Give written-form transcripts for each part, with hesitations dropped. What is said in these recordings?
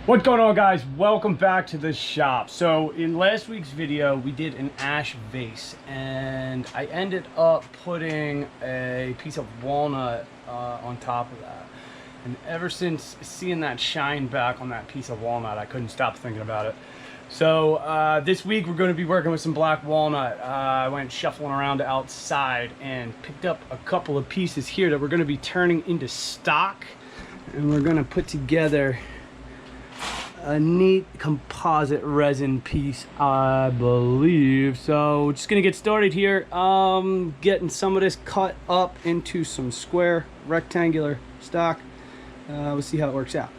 What's going on, guys? Welcome back to the shop. So in last week's video we did an ash vase and I ended up putting a piece of walnut on top of that, and ever since seeing that shine back on that piece of walnut, I couldn't stop thinking about it. So this week we're going to be working with some black walnut. I went shuffling around outside and picked up a couple of pieces here that we're going to be turning into stock, and we're going to put together a neat composite resin piece, I believe. So we're just gonna get started here, getting some of this cut up into some square rectangular stock. We'll see how it works out.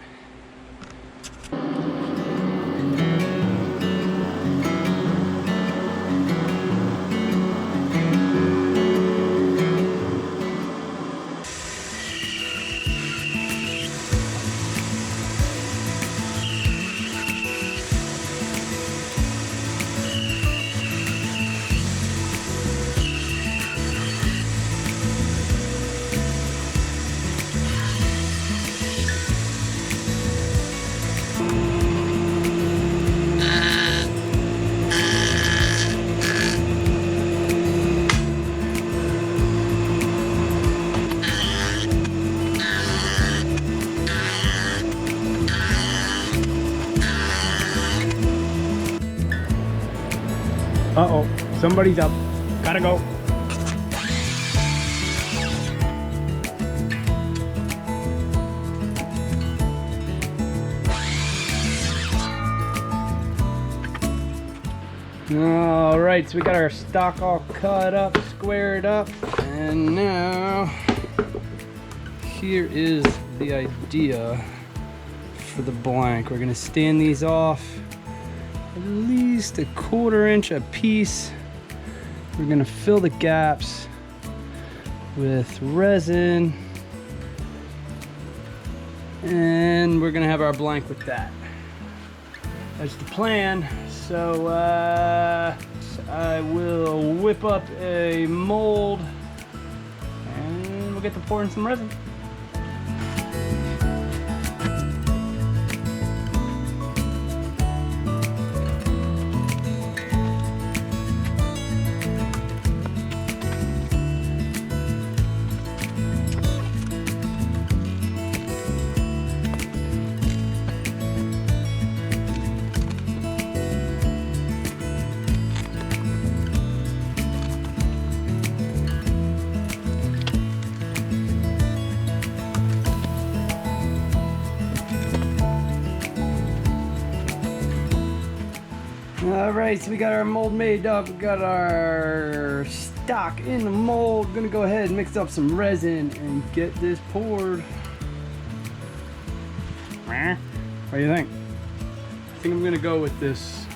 Uh-oh, somebody's up. Gotta go. All right, so we got our stock all cut up, squared up, and now here is the idea for the blank. We're gonna stand these off at least a 1/4 inch a piece. We're gonna fill the gaps with resin, and we're gonna have our blank with that. That's the plan. So I will whip up a mold and we'll get to pouring some resin. All right, so we got our mold made up. We got our stock in the mold. Gonna go ahead and mix up some resin and get this poured. What do you think? I think I'm gonna go with this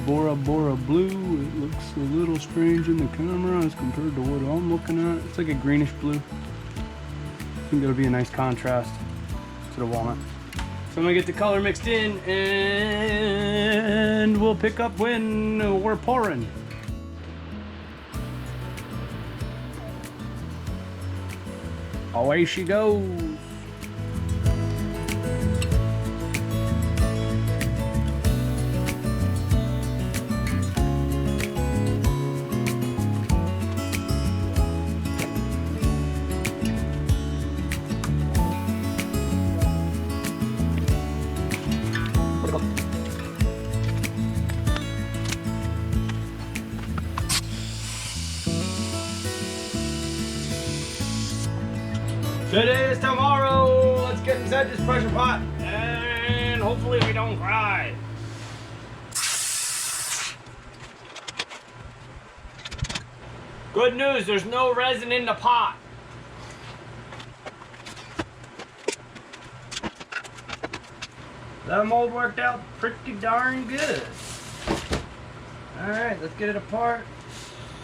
Bora Bora blue. It looks a little strange in the camera as compared to what I'm looking at. It's like a greenish blue. I think it'll be a nice contrast to the walnut. So I'm gonna get the color mixed in and we'll pick up when we're pouring. Away she goes. Today is tomorrow. Let's get inside this pressure pot and hopefully we don't cry. Good news, there's no resin in the pot. That mold worked out pretty darn good. All right, let's get it apart.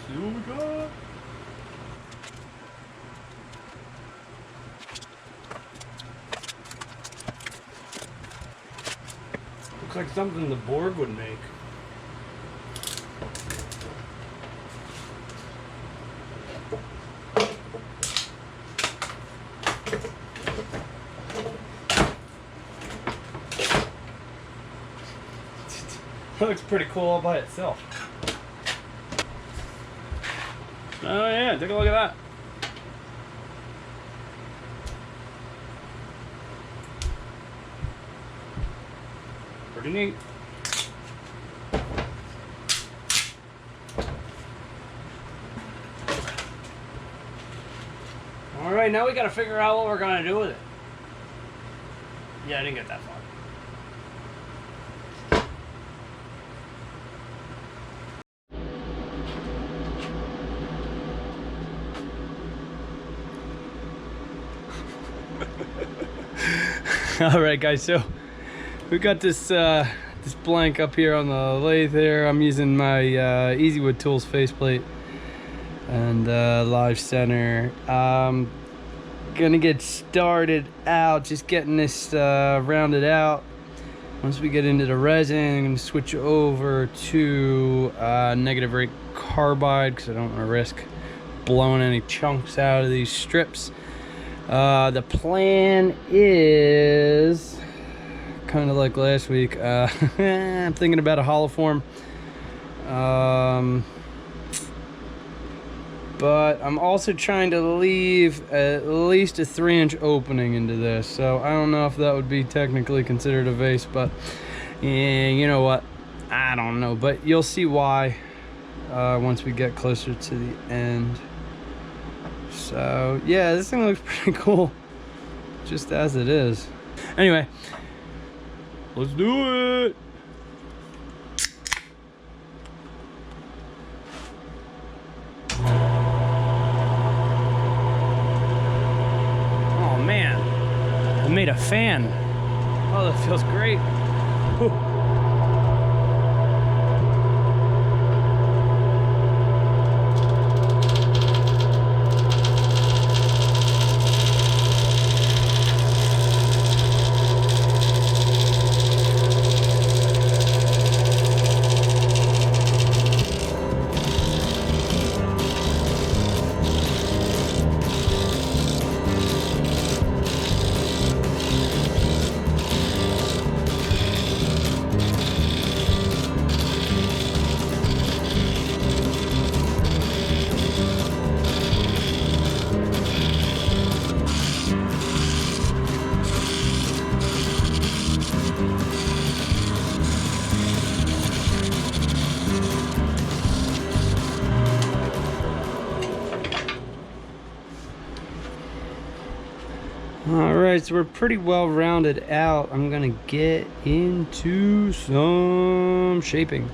See what we got. Looks like something the Borg would make. It looks pretty cool all by itself. Oh yeah, take a look at that. Pretty neat. All right, now we got to figure out what we're gonna do with it. Yeah, I didn't get that far. All right, guys. So we got this this blank up here on the lathe here. I'm using my Easy Wood Tools faceplate and live center. Gonna get started out, just getting this rounded out. Once we get into the resin, I'm gonna switch over to negative rate carbide because I don't want to risk blowing any chunks out of these strips. The plan is kind of like last week. I'm thinking about a Hollowform. But I'm also trying to leave at least a 3-inch opening into this. So I don't know if that would be technically considered a vase, but yeah, you know what? I don't know, but you'll see why once we get closer to the end. So yeah, this thing looks pretty cool, just as it is. Anyway, let's do it. Oh man, I made a fan. Oh, that feels great. Whew. Alright, so we're pretty well rounded out. I'm gonna get into some shaping.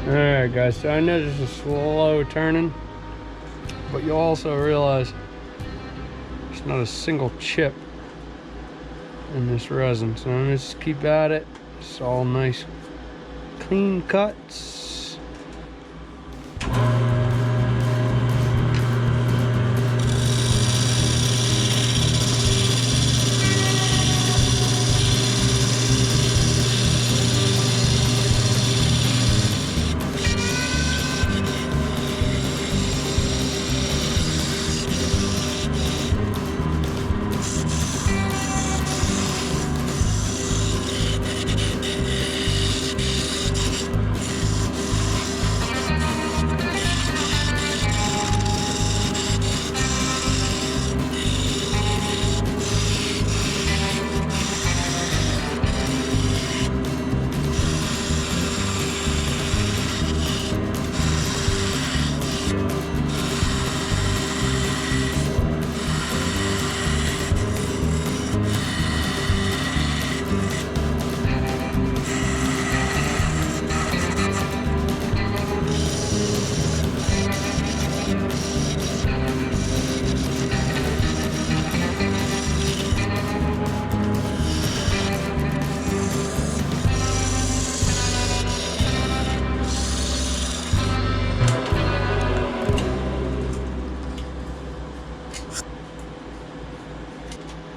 Alright guys, so I know this is slow turning, but you'll also realize there's not a single chip in this resin. So I'm gonna just keep at it. It's all nice clean cuts.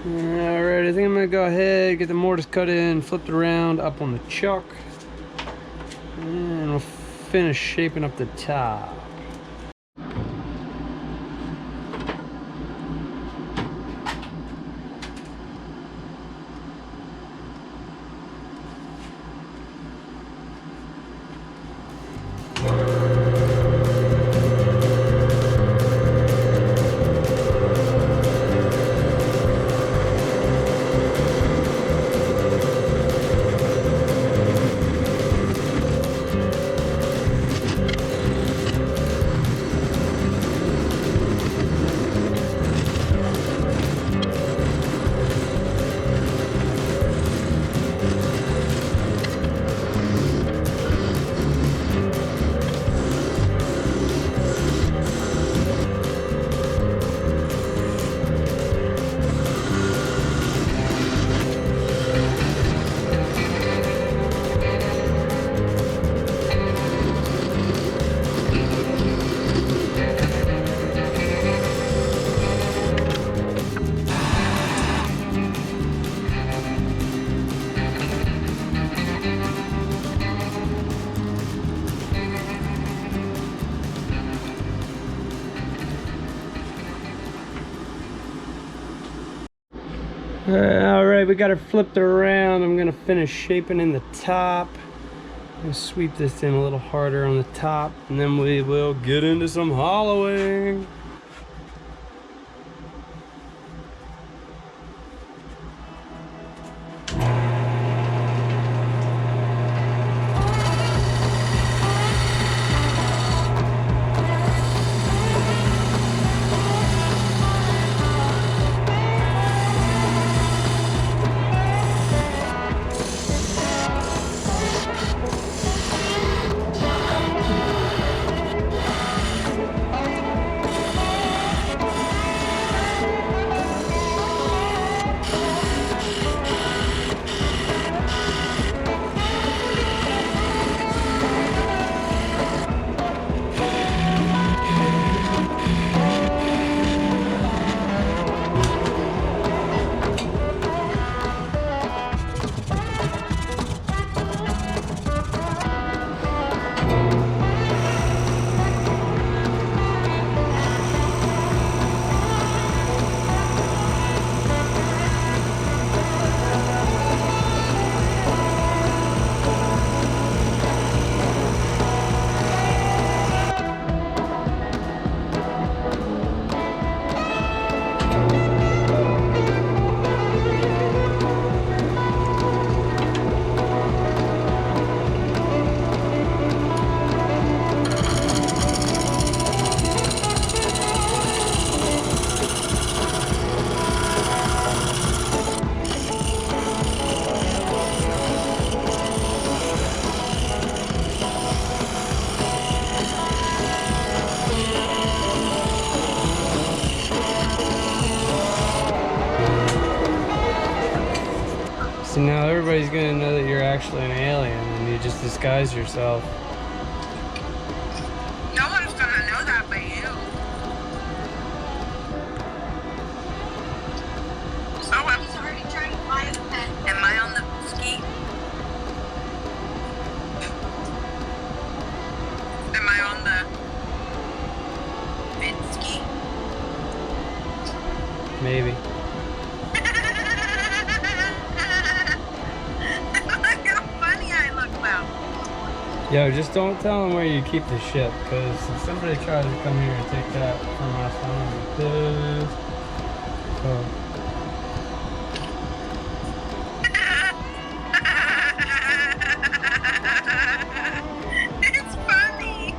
Alright, I think I'm gonna go ahead, get the mortise cut in, flip it around up on the chuck, and we'll finish shaping up the top. Alright, we got it flipped around. I'm gonna finish shaping in the top. I'm gonna sweep this in a little harder on the top, and then we will get into some hollowing. So now everybody's gonna know that you're actually an alien and you just disguise yourself. No one's gonna know that but you. So he's already trying to fly the pen. Am I on the ski? Am I on the mid ski? Maybe. Yo, just don't tell them where you keep the ship, because if somebody tries to come here and take that from us, I'm gonna be pissed. Oh. It's funny.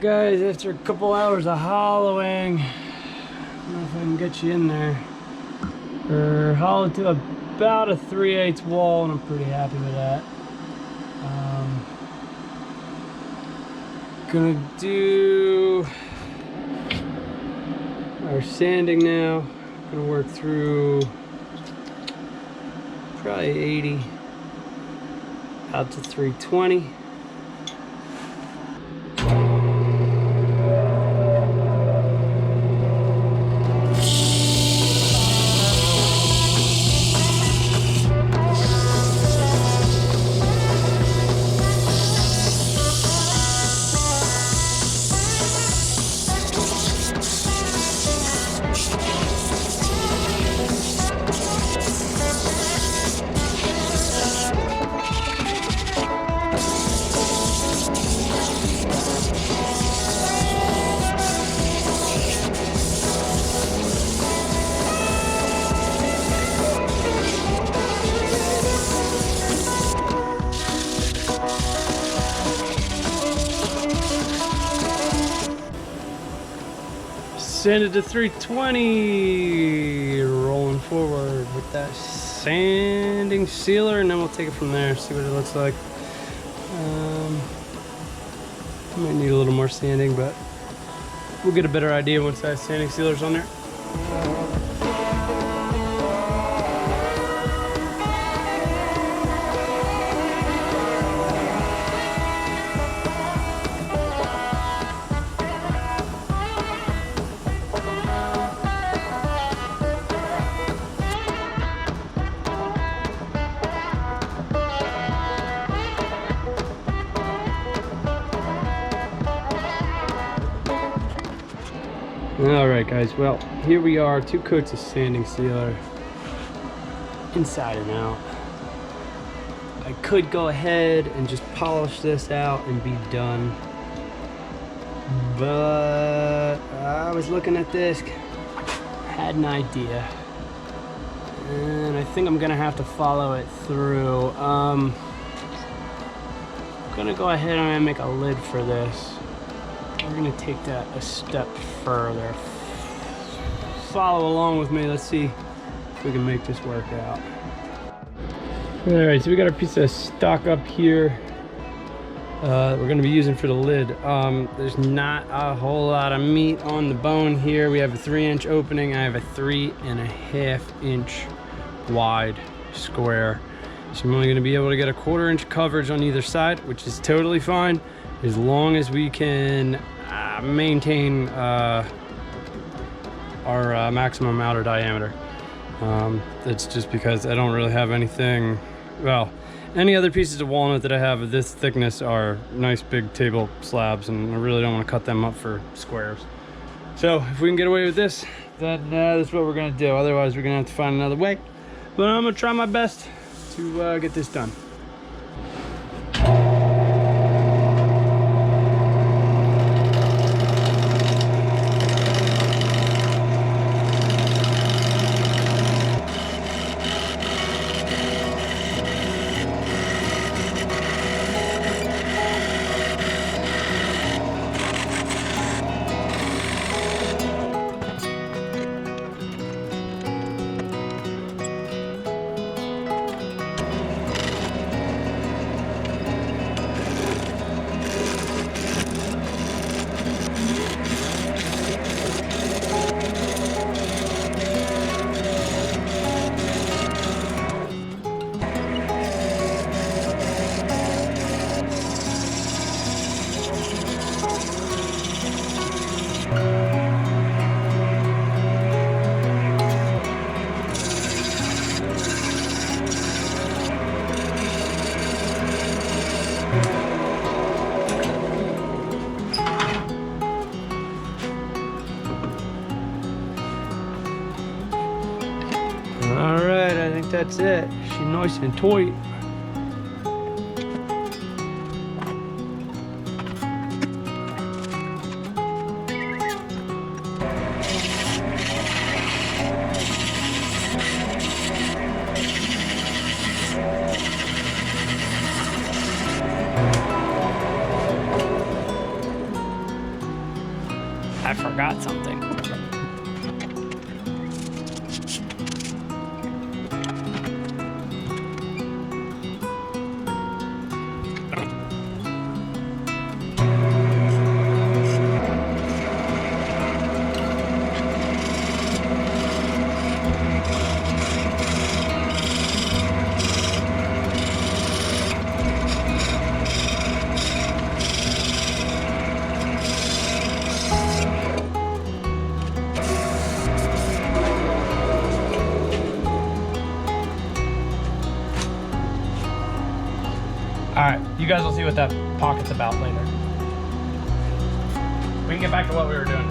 guys, after a couple hours of hollowing, I don't know if I can get you in there. We're hollowed to about a 3/8 wall, and I'm pretty happy with that. Gonna do our sanding now. Gonna work through probably 80 out to 320. Sanded to 320, rolling forward with that sanding sealer, and then we'll take it from there, see what it looks like. Might need a little more sanding, but we'll get a better idea once that sanding sealer's on there. Alright guys, well, here we are, 2 coats of sanding sealer, inside and out. I could go ahead and just polish this out and be done, but I was looking at this, had an idea, and I think I'm gonna have to follow it through. I'm gonna go ahead and make a lid for this. We're gonna take that a step further. Follow along with me. Let's see if we can make this work out. All right, so we got our piece of stock up here. We're gonna be using for the lid. There's not a whole lot of meat on the bone here. We have a 3-inch opening. I have a 3.5-inch wide square. So I'm only gonna be able to get a 1/4 inch coverage on either side, which is totally fine, as long as we can maintain our maximum outer diameter. It's just because I don't really have anything, well, any other pieces of walnut that I have of this thickness are nice big table slabs, and I really don't want to cut them up for squares. So if we can get away with this, then that's what we're gonna do. Otherwise we're gonna have to find another way, but I'm gonna try my best to get this done. Alright, I think that's it. She's nice and tight. Alright, you guys will see what that pocket's about later. We can get back to what we were doing.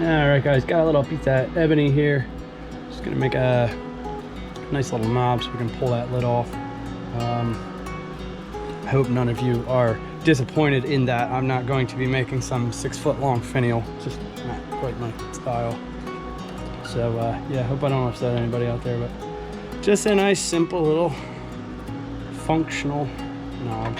Alright guys, got a little piece of ebony here. Just gonna make a nice little knob so we can pull that lid off. I hope none of you are disappointed in that. I'm not going to be making some 6-foot long finial. It's just not quite my style. So yeah, hope I don't upset anybody out there, but just a nice simple little functional knob.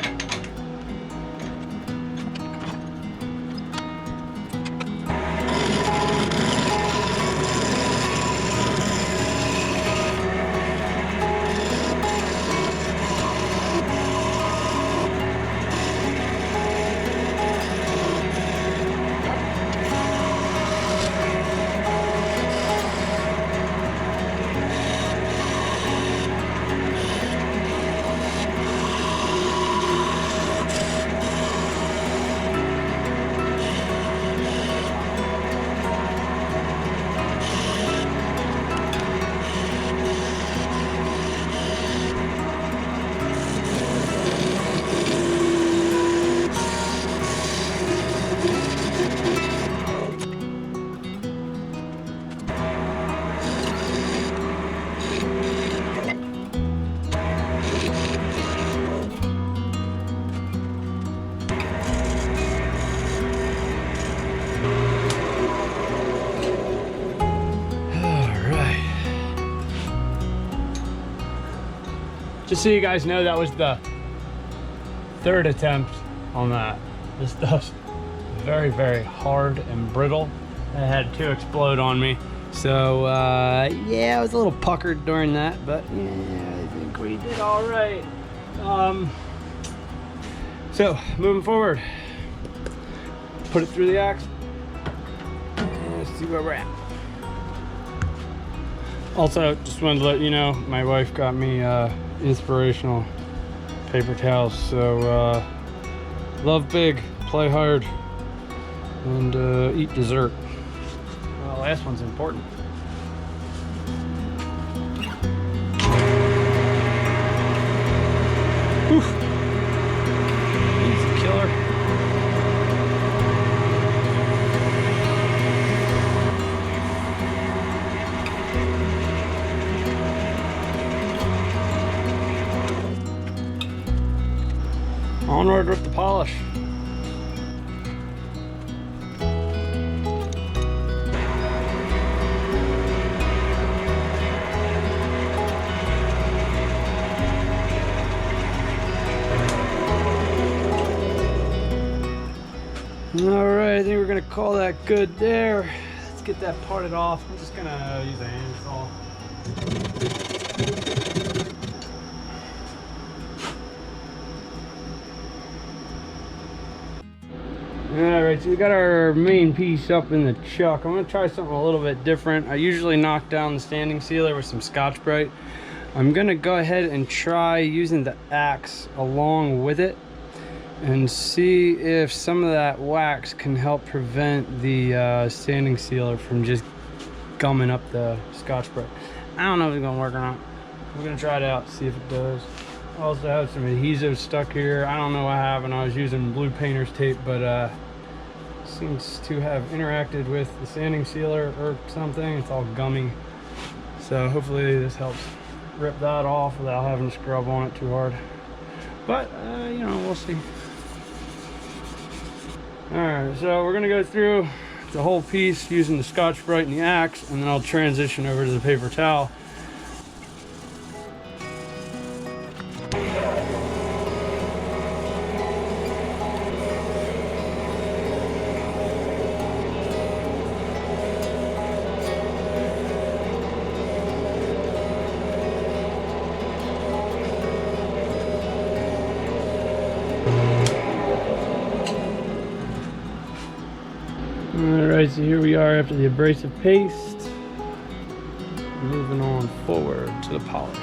Just so you guys know, that was the 3rd attempt on that. This stuff's very, very hard and brittle. I had 2 explode on me. So yeah, I was a little puckered during that, but yeah, I think we did all right. So moving forward, put it through the axe. Let's see where we're at. Also, just wanted to let you know, my wife got me inspirational paper towels. So love big, play hard, and eat dessert. Well, the last one's important. Oof. Easy killer. onward with the polish. Alright, I think we're gonna call that good there. Let's get that parted off. I'm just gonna use a handsaw. Alright, so we got our main piece up in the chuck. I'm gonna try something a little bit different. I usually knock down the standing sealer with some Scotch-Brite. I'm gonna go ahead and try using the axe along with it and see if some of that wax can help prevent the standing sealer from just gumming up the Scotch-Brite. I don't know if it's gonna work or not. We're gonna try it out, see if it does. I also have some adhesive stuck here. I don't know what happened. I was using blue painter's tape, but seems to have interacted with the standing sealer or something. It's all gummy. So hopefully this helps rip that off without having to scrub on it too hard. But you know, we'll see. Alright, so we're gonna go through the whole piece using the Scotch-Brite and the axe, and then I'll transition over to the paper towel. Alright, so here we are after the abrasive paste. Moving on forward to the polish.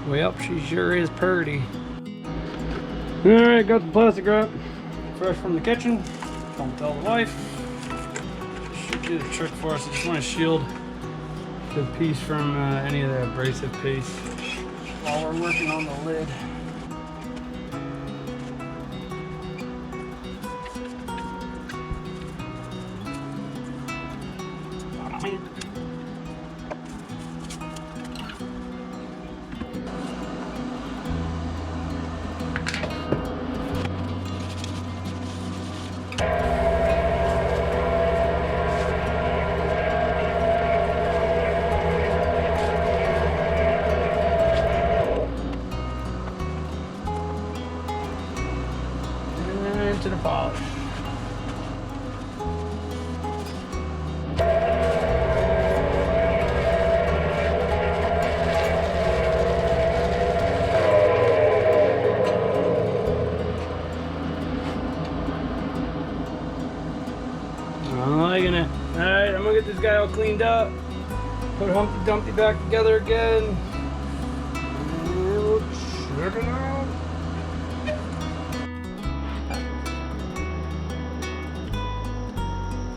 Well, she sure is pretty. Alright, got the plastic wrap. Fresh from the kitchen. Don't tell the wife. Should do the trick for us. I just want to shield the piece from any of the abrasive paste while we're working on the lid. To the polish. I'm liking it. Alright, I'm gonna get this guy all cleaned up. Put Humpty Dumpty back together again. And we'll check it out.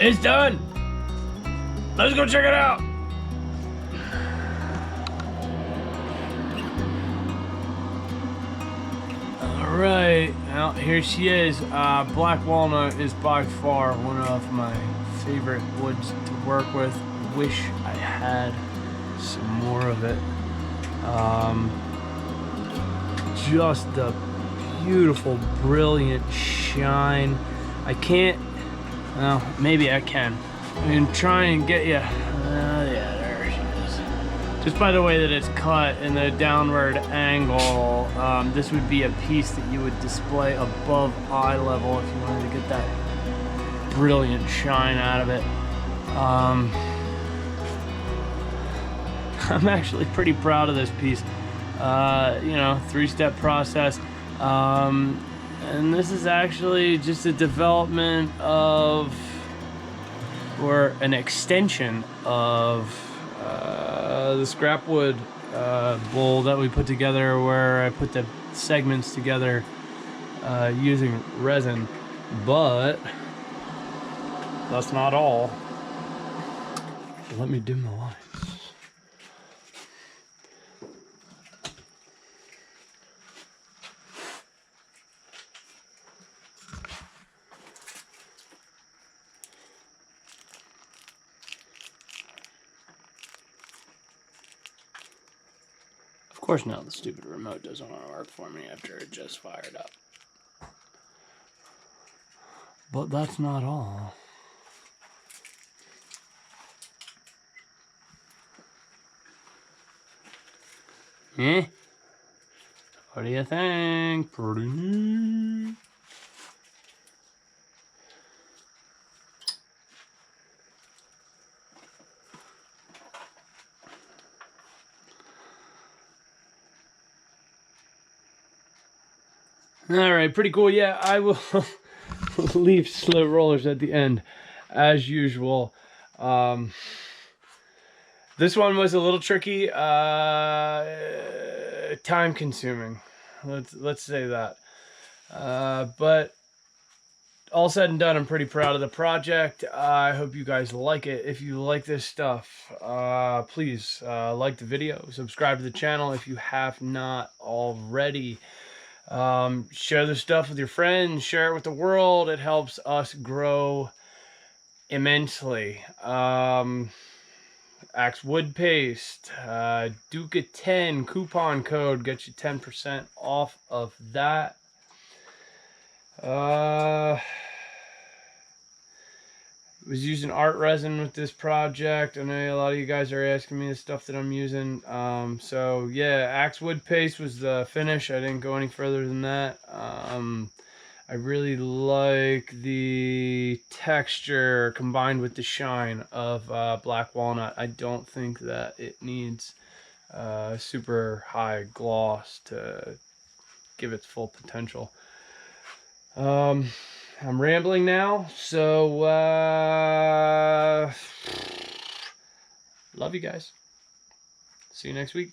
It's done. Let's go check it out. All right, now here she is. Black walnut is by far one of my favorite woods to work with. Wish I had some more of it. Just the beautiful, brilliant shine. I can't. Well, maybe I can. I can try and get you. Yeah, there she is. Just by the way that it's cut in the downward angle, this would be a piece that you would display above eye level if you wanted to get that brilliant shine out of it. I'm actually pretty proud of this piece. You know, 3-step process. And this is actually just a development of or an extension of the scrap wood bowl that we put together, where I put the segments together using resin. But that's not all. Let me dim the lights. Of course now the stupid remote doesn't want to work for me after it just fired up. But that's not all. Eh? What do you think? Pretty neat. Alright, pretty cool. Yeah, I will leave slow rollers at the end, as usual. This one was a little tricky, time consuming. Let's say that. But all said and done, I'm pretty proud of the project. I hope you guys like it. If you like this stuff, please like the video, subscribe to the channel if you have not already. Share the stuff with your friends, share it with the world. It helps us grow immensely. Axe wood paste, Duca 10 coupon code gets you 10% off of that. Was using ArtResin with this project. I know a lot of you guys are asking me the stuff that I'm using. So yeah, axe wood paste was the finish. I didn't go any further than that. I really like the texture combined with the shine of Black Walnut. I don't think that it needs super high gloss to give its full potential. I'm rambling now, so love you guys. See you next week.